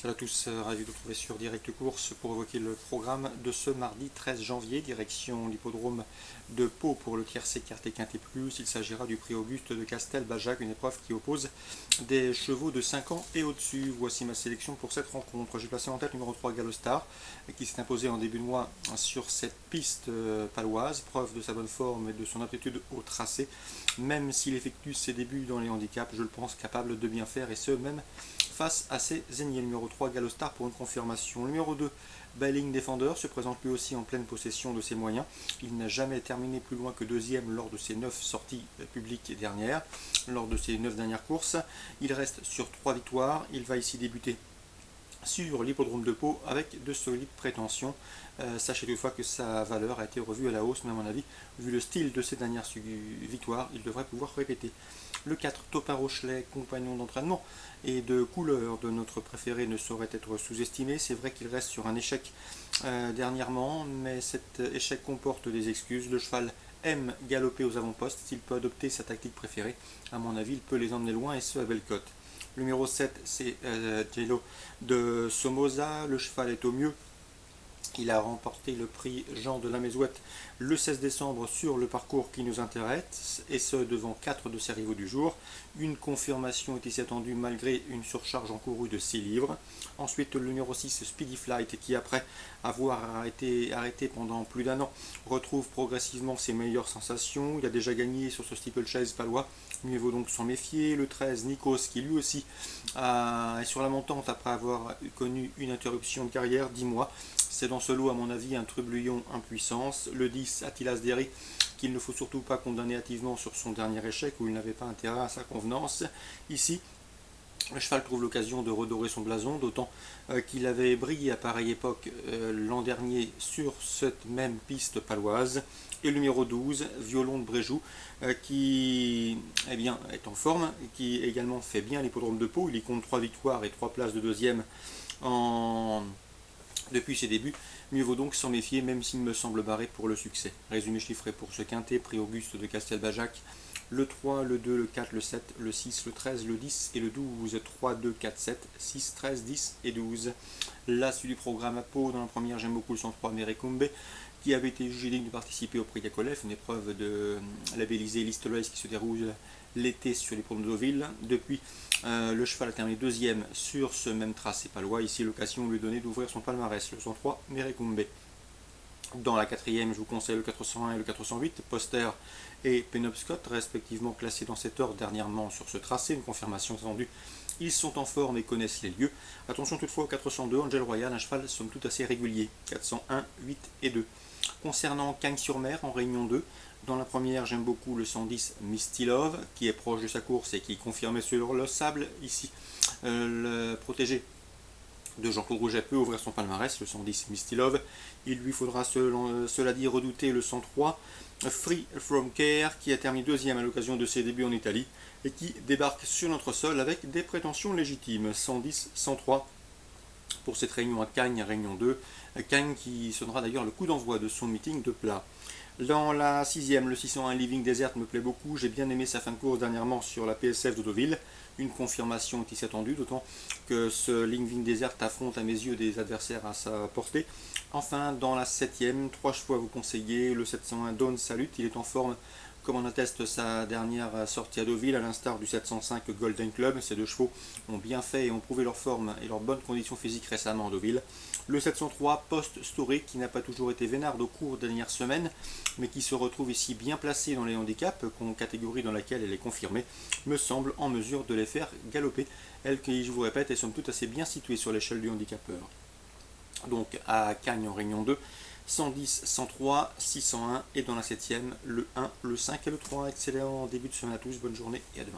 Salut à tous, ravi de vous retrouver sur Direct Course pour évoquer le programme de ce mardi 13 janvier, direction l'hippodrome de Pau pour le tiercé Quarté Quintet Plus. Il s'agira du prix Auguste de Castelbajac, une épreuve qui oppose des chevaux de 5 ans et au-dessus. Voici ma sélection pour cette rencontre. J'ai placé en tête numéro 3 Galostar, qui s'est imposé en début de mois sur cette piste paloise, preuve de sa bonne forme et de son aptitude au tracé. Même s'il effectue ses débuts dans les handicaps, je le pense capable de bien faire, et ce même face à ses aînés. Numéro 3 Galostar pour une confirmation. Numéro 2 Bailing Defender se présente lui aussi en pleine possession de ses moyens. Il n'a jamais terminé plus loin que deuxième lors de ses 9 sorties publiques dernières, lors de ses 9 dernières courses. Il reste sur 3 victoires. Il va ici débuter sur l'hippodrome de Pau avec de solides prétentions. Sachez toutefois que sa valeur a été revue à la hausse, mais à mon avis, vu le style de ses dernières victoires, il devrait pouvoir répéter. Le 4, Topin Rochelet, compagnon d'entraînement et de couleur de notre préféré, ne saurait être sous-estimé. C'est vrai qu'il reste sur un échec dernièrement, mais cet échec comporte des excuses. Le cheval aime galoper aux avant-postes. S'il peut adopter sa tactique préférée, à mon avis, il peut les emmener loin, et ce à belle cote. Le numéro 7, c'est Jello de Somoza. Le cheval est au mieux. Il a remporté le prix Jean de la Mézouette le 16 décembre sur le parcours qui nous intéresse, et ce devant 4 de ses rivaux du jour. Une confirmation est ici attendue malgré une surcharge encourue de 6 livres. Ensuite, le numéro 6, Speedy Flight, qui après avoir été arrêté pendant plus d'un an, retrouve progressivement ses meilleures sensations. Il a déjà gagné sur ce steeplechase palois, mieux vaut donc s'en méfier. Le 13, Nikos, qui lui aussi est sur la montante après avoir connu une interruption de carrière, 10 mois. C'est dans ce lot, à mon avis, un trublion impuissance. Le 10, Attilas Derry, qu'il ne faut surtout pas condamner hâtivement sur son dernier échec, où il n'avait pas intérêt à sa convenance. Ici, le cheval trouve l'occasion de redorer son blason, d'autant qu'il avait brillé à pareille époque l'an dernier sur cette même piste paloise. Et le numéro 12, Violon de Bréjou, qui est en forme, qui également fait bien l'hippodrome de Pau. Il y compte 3 victoires et 3 places de deuxième depuis ses débuts. Mieux vaut donc s'en méfier, même s'il me semble barré pour le succès. Résumé chiffré pour ce quintet, prix Auguste de Castelbajac: le 3, le 2, le 4, le 7, le 6, le 13, le 10 et le 12. 3, 2, 4, 7, 6, 13, 10 et 12. La suite du programme à Pau. Dans la première, j'aime beaucoup le 103 Merekumbe, qui avait été jugé digne de participer au prix Yakolev, une épreuve de labellisée Listolois qui se déroule l'été sur les promenades de Deauville. Depuis, le cheval a terminé deuxième sur ce même tracé palois. Ici, l'occasion lui donnait d'ouvrir son palmarès, le 103 Merekumbe. Dans la quatrième, je vous conseille le 401 et le 408, Poster et Penobscot, respectivement classés dans cet ordre dernièrement sur ce tracé. Une confirmation attendue. Ils sont en forme et connaissent les lieux. Attention toutefois au 402, Angel Royal, un cheval somme toute assez régulier. 401, 8 et 2. Concernant Cagnes-sur-Mer en Réunion 2, dans la première, j'aime beaucoup le 110 Misty Love, qui est proche de sa course et qui confirmait sur le sable. Ici, le protégé de Jean-Claude Rouget peut ouvrir son palmarès, le 110 Misty Love. Il lui faudra cela dit redouter le 103 Free From Care, qui a terminé deuxième à l'occasion de ses débuts en Italie et qui débarque sur notre sol avec des prétentions légitimes. 110-103 pour cette réunion à Cagnes, réunion 2. Cagnes qui sonnera d'ailleurs le coup d'envoi de son meeting de plat. Dans la sixième, le 601 Living Desert me plaît beaucoup. J'ai bien aimé sa fin de course dernièrement sur la PSF de Deauville. Une confirmation est ici attendue, d'autant que ce Living Desert affronte à mes yeux des adversaires à sa portée. Enfin, dans la septième, 3 chevaux à vous conseiller. Le 701 Dawn Salute, il est en forme comme en atteste sa dernière sortie à Deauville, à l'instar du 705 Golden Club. Ces deux chevaux ont bien fait et ont prouvé leur forme et leurs bonnes conditions physiques récemment à Deauville. Le 703 Post Story, qui n'a pas toujours été vénarde au cours des dernières semaines, mais qui se retrouve ici bien placée dans les handicaps, catégorie dans laquelle elle est confirmée, me semble en mesure de les faire galoper. Elle qui, je vous répète, est somme toute assez bien située sur l'échelle du handicapeur. Donc à Cagnes en Réunion 2, 110, 103, 601 et dans la 7e, le 1, le 5 et le 3. Excellent début de semaine à tous, bonne journée et à demain.